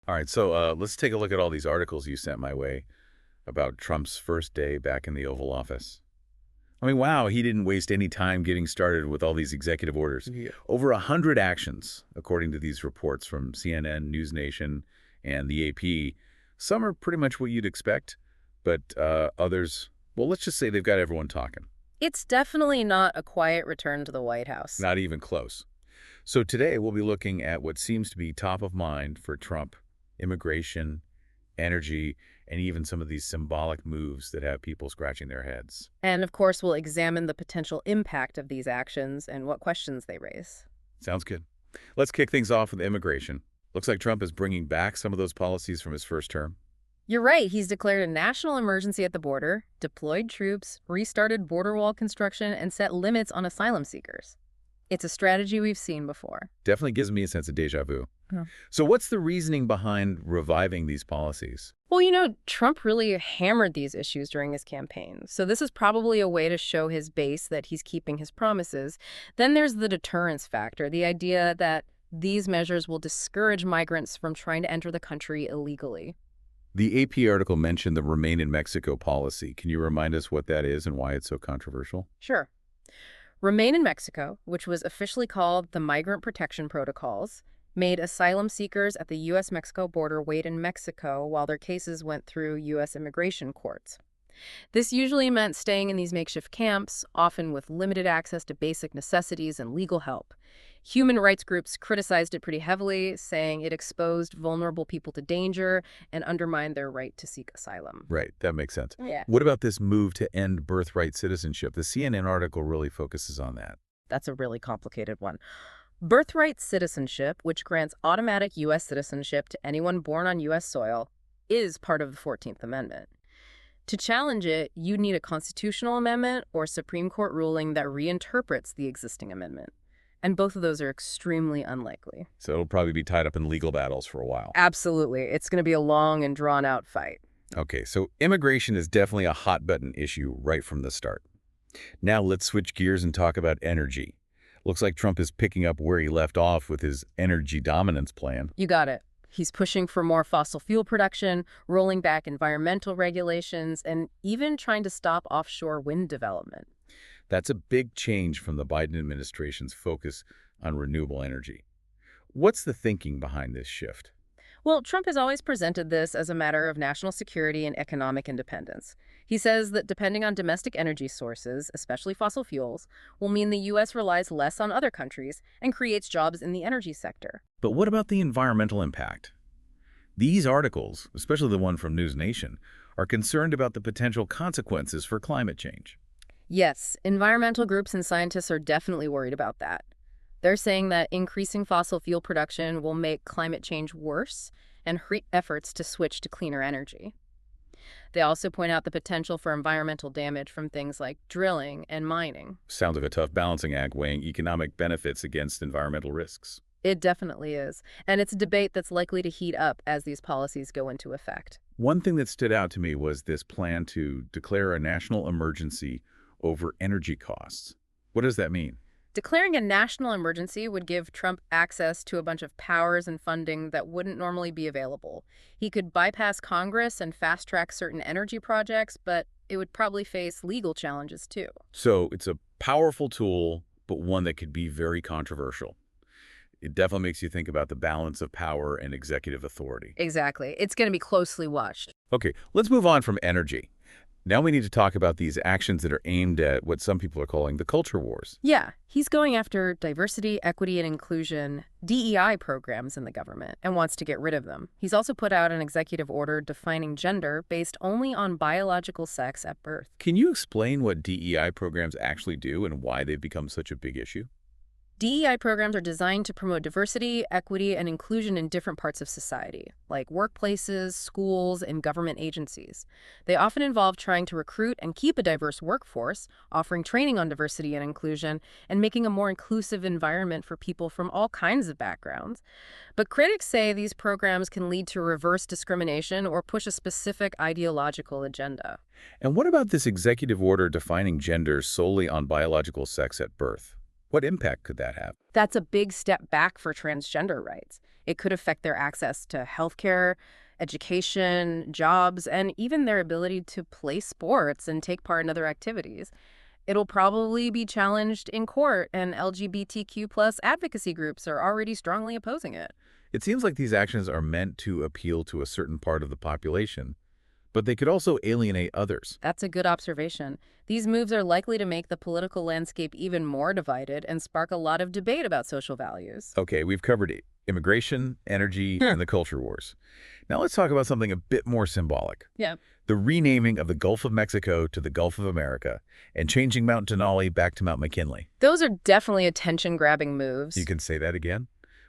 All right, so let's take a look at all these articles you sent my way about Trump's first day back in the Oval Office. I mean, wow, he didn't waste any time getting started with all these executive orders. Yeah. Over 100 actions, according to these reports from CNN, News Nation, and the AP. Some are pretty much what you'd expect, but others, well, let's just say they've got everyone talking. It's definitely not a quiet return to the White House. Not even close. So today we'll be looking at what seems to be top of mind for Trump: immigration, energy, and even some of these symbolic moves that have people scratching their heads. And of course, we'll examine the potential impact of these actions and what questions they raise. Sounds good. Let's kick things off with immigration. Looks like Trump is bringing back some of those policies from his first term. You're right, he's declared a national emergency at the border, deployed troops, restarted border wall construction, and set limits on asylum seekers. It's a strategy we've seen before. Definitely gives me a sense of déjà vu. Yeah. So what's the reasoning behind reviving these policies? Well, Trump really hammered these issues during his campaign, so this is probably a way to show his base that he's keeping his promises. Then there's the deterrence factor, the idea that these measures will discourage migrants from trying to enter the country illegally. The AP article mentioned the Remain in Mexico policy. Can you remind us what that is and why it's so controversial? Sure. Remain in Mexico, which was officially called the Migrant Protection Protocols, made asylum seekers at the U.S.-Mexico border wait in Mexico while their cases went through U.S. immigration courts. This usually meant staying in these makeshift camps, often with limited access to basic necessities and legal help. Human rights groups criticized it pretty heavily, saying it exposed vulnerable people to danger and undermined their right to seek asylum. Right, that makes sense. Yeah. What about this move to end birthright citizenship? The CNN article really focuses on that. That's a really complicated one. Birthright citizenship, which grants automatic U.S. citizenship to anyone born on U.S. soil, is part of the 14th Amendment. To challenge it, you need a constitutional amendment or Supreme Court ruling that reinterprets the existing amendment. And both of those are extremely unlikely. So it'll probably be tied up in legal battles for a while. Absolutely. It's going to be a long and drawn-out fight. Okay, so immigration is definitely a hot-button issue right from the start. Now let's switch gears and talk about energy. Looks like Trump is picking up where he left off with his energy dominance plan. You got it. He's pushing for more fossil fuel production, rolling back environmental regulations, and even trying to stop offshore wind development. That's a big change from the Biden administration's focus on renewable energy. What's the thinking behind this shift? Well, Trump has always presented this as a matter of national security and economic independence. He says that depending on domestic energy sources, especially fossil fuels, will mean the U.S. relies less on other countries and creates jobs in the energy sector. But what about the environmental impact? These articles, especially the one from News Nation, are concerned about the potential consequences for climate change. Yes, environmental groups and scientists are definitely worried about that. They're saying that increasing fossil fuel production will make climate change worse and hurt efforts to switch to cleaner energy. They also point out the potential for environmental damage from things like drilling and mining. Sounds like a tough balancing act, weighing economic benefits against environmental risks. It definitely is, and it's a debate that's likely to heat up as these policies go into effect. One thing that stood out to me was this plan to declare a national emergency over energy costs. What does that mean? Declaring a national emergency would give Trump access to a bunch of powers and funding that wouldn't normally be available. He could bypass Congress and fast-track certain energy projects, but it would probably face legal challenges too. So it's a powerful tool, but one that could be very controversial. It definitely makes you think about the balance of power and executive authority. Exactly. It's going to be closely watched. Okay, let's move on from energy. Now we need to talk about these actions that are aimed at what some people are calling the culture wars. Yeah, he's going after diversity, equity, and inclusion, DEI programs in the government, and wants to get rid of them. He's also put out an executive order defining gender based only on biological sex at birth. Can you explain what DEI programs actually do and why they've become such a big issue? DEI programs are designed to promote diversity, equity, and inclusion in different parts of society, like workplaces, schools, and government agencies. They often involve trying to recruit and keep a diverse workforce, offering training on diversity and inclusion, and making a more inclusive environment for people from all kinds of backgrounds. But critics say these programs can lead to reverse discrimination or push a specific ideological agenda. And what about this executive order defining gender solely on biological sex at birth? What impact could that have? That's a big step back for transgender rights. It could affect their access to healthcare, education, jobs, and even their ability to play sports and take part in other activities. It'll probably be challenged in court, and LGBTQ plus advocacy groups are already strongly opposing it. It seems like these actions are meant to appeal to a certain part of the population, but they could also alienate others. That's a good observation. These moves are likely to make the political landscape even more divided and spark a lot of debate about social values. Okay, we've covered immigration, energy, and the culture wars. Now let's talk about something a bit more symbolic. Yeah. The renaming of the Gulf of Mexico to the Gulf of America and changing Mount Denali back to Mount McKinley. Those are definitely attention-grabbing moves. You can say that again?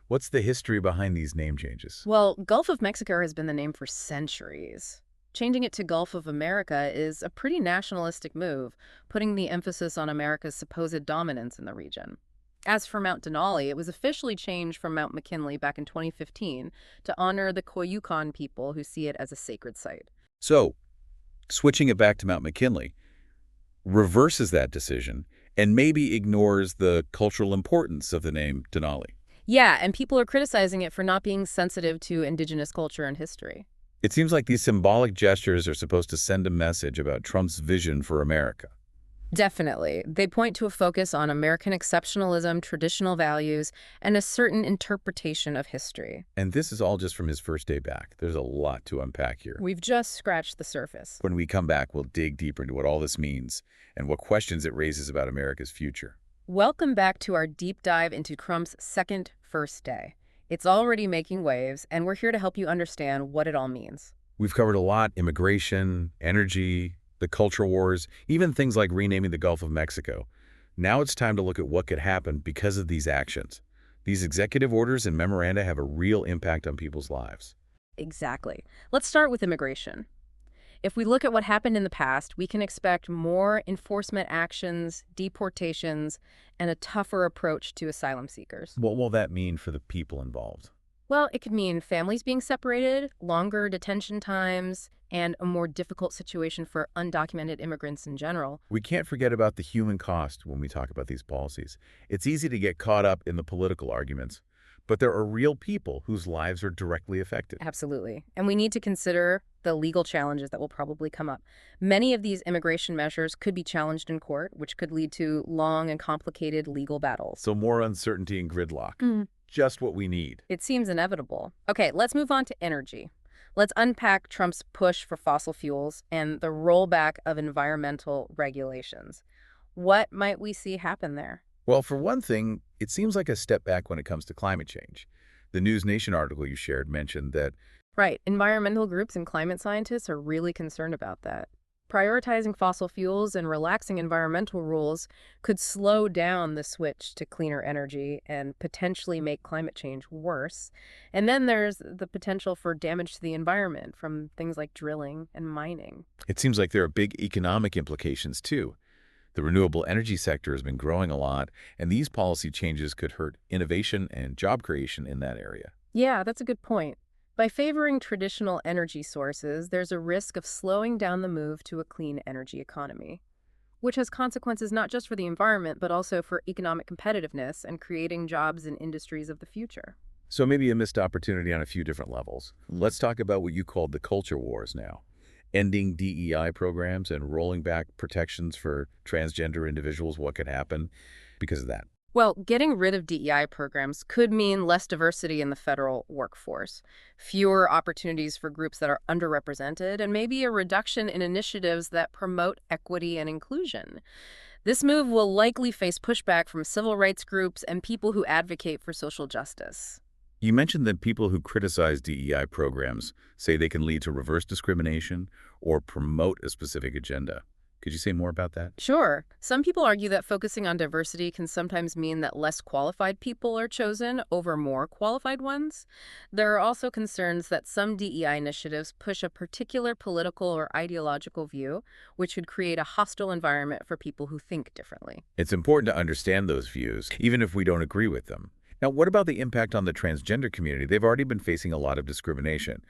What's the history behind these name changes? Well, Gulf of Mexico has been the name for centuries. Changing it to Gulf of America is a pretty nationalistic move, putting the emphasis on America's supposed dominance in the region. As for Mount Denali, it was officially changed from Mount McKinley back in 2015 to honor the Koyukon people who see it as a sacred site. So, switching it back to Mount McKinley reverses that decision and maybe ignores the cultural importance of the name Denali. Yeah, and people are criticizing it for not being sensitive to indigenous culture and history. It seems like these symbolic gestures are supposed to send a message about Trump's vision for America. Definitely. They point to a focus on American exceptionalism, traditional values, and a certain interpretation of history. And this is all just from his first day back. There's a lot to unpack here. We've just scratched the surface. When we come back, we'll dig deeper into what all this means and what questions it raises about America's future. Welcome back to our deep dive into Trump's second first day. It's already making waves, and we're here to help you understand what it all means. We've covered a lot: immigration, energy, the culture wars, even things like renaming the Gulf of Mexico. Now it's time to look at what could happen because of these actions. These executive orders and memoranda have a real impact on people's lives. Exactly. Let's start with immigration. If we look at what happened in the past, we can expect more enforcement actions, deportations, and a tougher approach to asylum seekers. What will that mean for the people involved? Well, it could mean families being separated, longer detention times, and a more difficult situation for undocumented immigrants in general. We can't forget about the human cost when we talk about these policies. It's easy to get caught up in the political arguments, but there are real people whose lives are directly affected. Absolutely. And we need to consider the legal challenges that will probably come up. Many of these immigration measures could be challenged in court, which could lead to long and complicated legal battles. So more uncertainty and gridlock. Just what we need. It seems inevitable. Okay, let's move on to energy. Let's unpack Trump's push for fossil fuels and the rollback of environmental regulations. What might we see happen there? Well, for one thing, it seems like a step back when it comes to climate change. The News Nation article you shared mentioned that Right. Environmental groups and climate scientists are really concerned about that. Prioritizing fossil fuels and relaxing environmental rules could slow down the switch to cleaner energy and potentially make climate change worse. And then there's the potential for damage to the environment from things like drilling and mining. it seems like there are big economic implications too. The renewable energy sector has been growing a lot, and these policy changes could hurt innovation and job creation in that area. Yeah, that's a good point. By favoring traditional energy sources, there's a risk of slowing down the move to a clean energy economy, which has consequences not just for the environment, but also for economic competitiveness and creating jobs in industries of the future. So maybe a missed opportunity on a few different levels. Let's talk about what you called the culture wars now. Ending DEI programs and rolling back protections for transgender individuals. What could happen because of that? Well, getting rid of DEI programs could mean less diversity in the federal workforce, fewer opportunities for groups that are underrepresented, and maybe a reduction in initiatives that promote equity and inclusion. This move will likely face pushback from civil rights groups and people who advocate for social justice. You mentioned that people who criticize DEI programs say they can lead to reverse discrimination or promote a specific agenda. Could you say more about that? Sure. Some people argue that focusing on diversity can sometimes mean that less qualified people are chosen over more qualified ones. There are also concerns that some DEI initiatives push a particular political or ideological view, which could create a hostile environment for people who think differently. It's important to understand those views, even if we don't agree with them. Now, what about the impact on the transgender community? They've already been facing a lot of discrimination.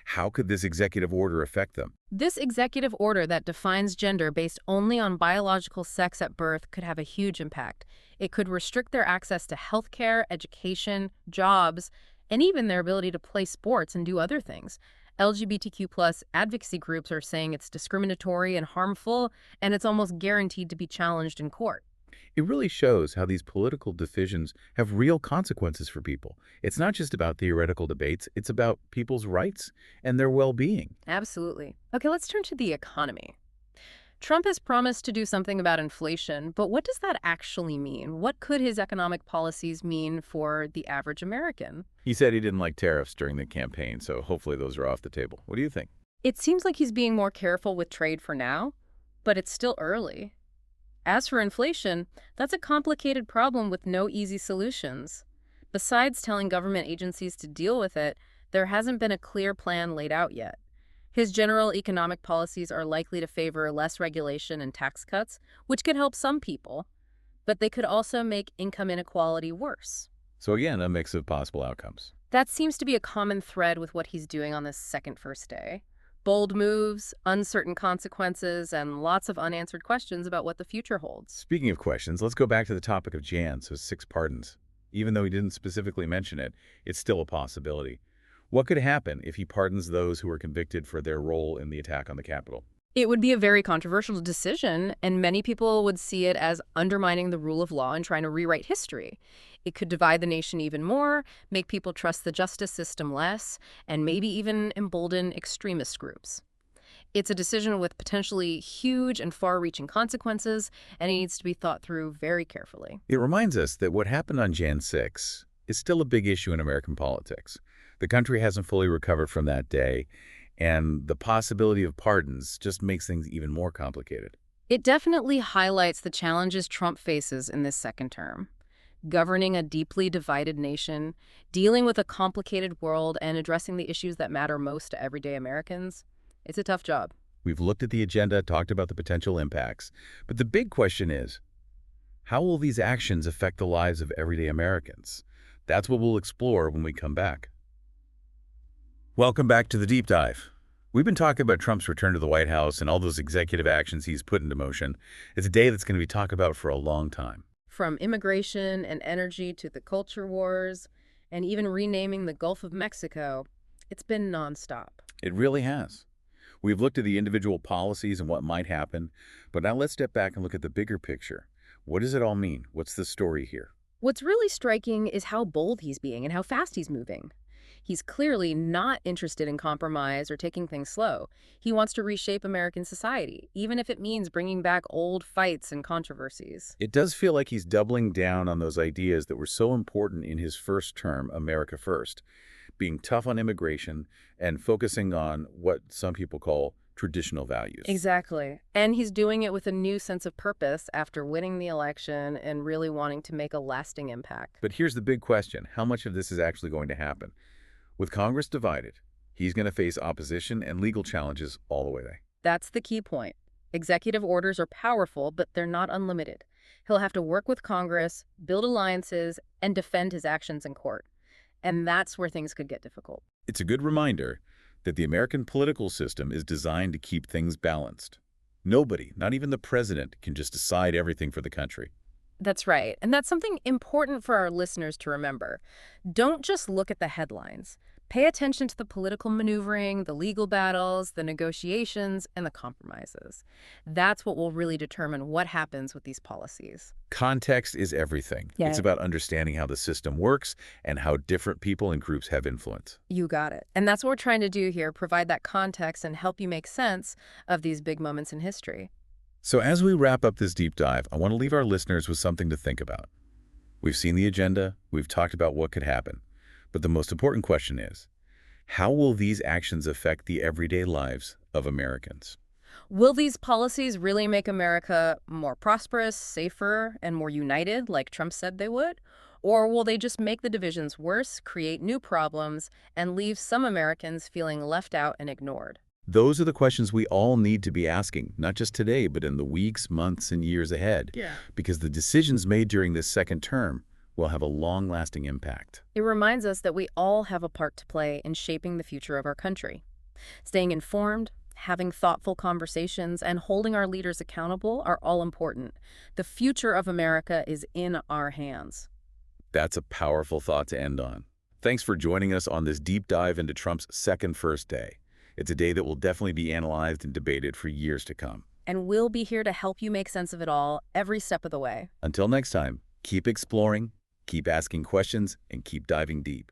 How could this executive order affect them? This executive order that defines gender based only on biological sex at birth could have a huge impact. It could restrict their access to healthcare, education, jobs, and even their ability to play sports and do other things. LGBTQ plus advocacy groups are saying it's discriminatory and harmful, and it's almost guaranteed to be challenged in court. It really shows how these political decisions have real consequences for people. It's not just about theoretical debates, it's about people's rights and their well-being. Absolutely. Okay, let's turn to the economy. Trump has promised to do something about inflation, but what does that actually mean? What could his economic policies mean for the average American? He said he didn't like tariffs during the campaign, so hopefully those are off the table. What do you think? It seems like he's being more careful with trade for now, but it's still early. As for inflation, that's a complicated problem with no easy solutions. Besides telling government agencies to deal with it, there hasn't been a clear plan laid out yet. His general economic policies are likely to favor less regulation and tax cuts, which could help some people, but they could also make income inequality worse. So again, a mix of possible outcomes. That seems to be a common thread with what he's doing on this second first day. Bold moves, uncertain consequences, and lots of unanswered questions about what the future holds. Speaking of questions, let's go back to the topic of Jan, so 6 pardons. Even though he didn't specifically mention it, it's still a possibility. What could happen if he pardons those who were convicted for their role in the attack on the Capitol? It would be a very controversial decision, and many people would see it as undermining the rule of law and trying to rewrite history. It could divide the nation even more, make people trust the justice system less, and maybe even embolden extremist groups. It's a decision with potentially huge and far-reaching consequences, and it needs to be thought through very carefully. It reminds us that what happened on Jan 6 is still a big issue in American politics. The country hasn't fully recovered from that day, and the possibility of pardons just makes things even more complicated. It definitely highlights the challenges Trump faces in this second term. Governing a deeply divided nation, dealing with a complicated world, and addressing the issues that matter most to everyday Americans, it's a tough job. We've looked at the agenda, talked about the potential impacts, but the big question is, how will these actions affect the lives of everyday Americans? That's what we'll explore when we come back. Welcome back to the Deep Dive. We've been talking about Trump's return to the White House and all those executive actions he's put into motion. It's a day that's going to be talked about for a long time. From immigration and energy to the culture wars, and even renaming the Gulf of Mexico, it's been nonstop. It really has. We've looked at the individual policies and what might happen, but now let's step back and look at the bigger picture. What does it all mean? What's the story here? What's really striking is how bold he's being and how fast he's moving. He's clearly not interested in compromise or taking things slow. He wants to reshape American society, even if it means bringing back old fights and controversies. It does feel like he's doubling down on those ideas that were so important in his first term, America First, being tough on immigration and focusing on what some people call traditional values. Exactly. And he's doing it with a new sense of purpose after winning the election and really wanting to make a lasting impact. But here's the big question. How much of this is actually going to happen? With Congress divided, he's going to face opposition and legal challenges all the way. That's the key point. Executive orders are powerful, but they're not unlimited. He'll have to work with Congress, build alliances, and defend his actions in court. And that's where things could get difficult. It's a good reminder that the American political system is designed to keep things balanced. Nobody, not even the president, can just decide everything for the country. That's right. And that's something important for our listeners to remember. Don't just look at the headlines. Pay attention to the political maneuvering, the legal battles, the negotiations, and the compromises. That's what will really determine what happens with these policies. Context is everything. Yeah. It's about understanding how the system works and how different people and groups have influence. You got it. And that's what we're trying to do here, provide that context and help you make sense of these big moments in history. So as we wrap up this deep dive, I want to leave our listeners with something to think about. We've seen the agenda, we've talked about what could happen, but the most important question is, how will these actions affect the everyday lives of Americans? Will these policies really make America more prosperous, safer, and more united, like Trump said they would? Or will they just make the divisions worse, create new problems, and leave some Americans feeling left out and ignored? Those are the questions we all need to be asking, not just today, but in the weeks, months, and years ahead. Because the decisions made during this second term will have a long-lasting impact. It reminds us that we all have a part to play in shaping the future of our country. Staying informed, having thoughtful conversations, and holding our leaders accountable are all important. The future of America is in our hands. That's a powerful thought to end on. Thanks for joining us on this deep dive into Trump's second first day. It's a day that will definitely be analyzed and debated for years to come. And we'll be here to help you make sense of it all every step of the way. Until next time, keep exploring, keep asking questions, and keep diving deep.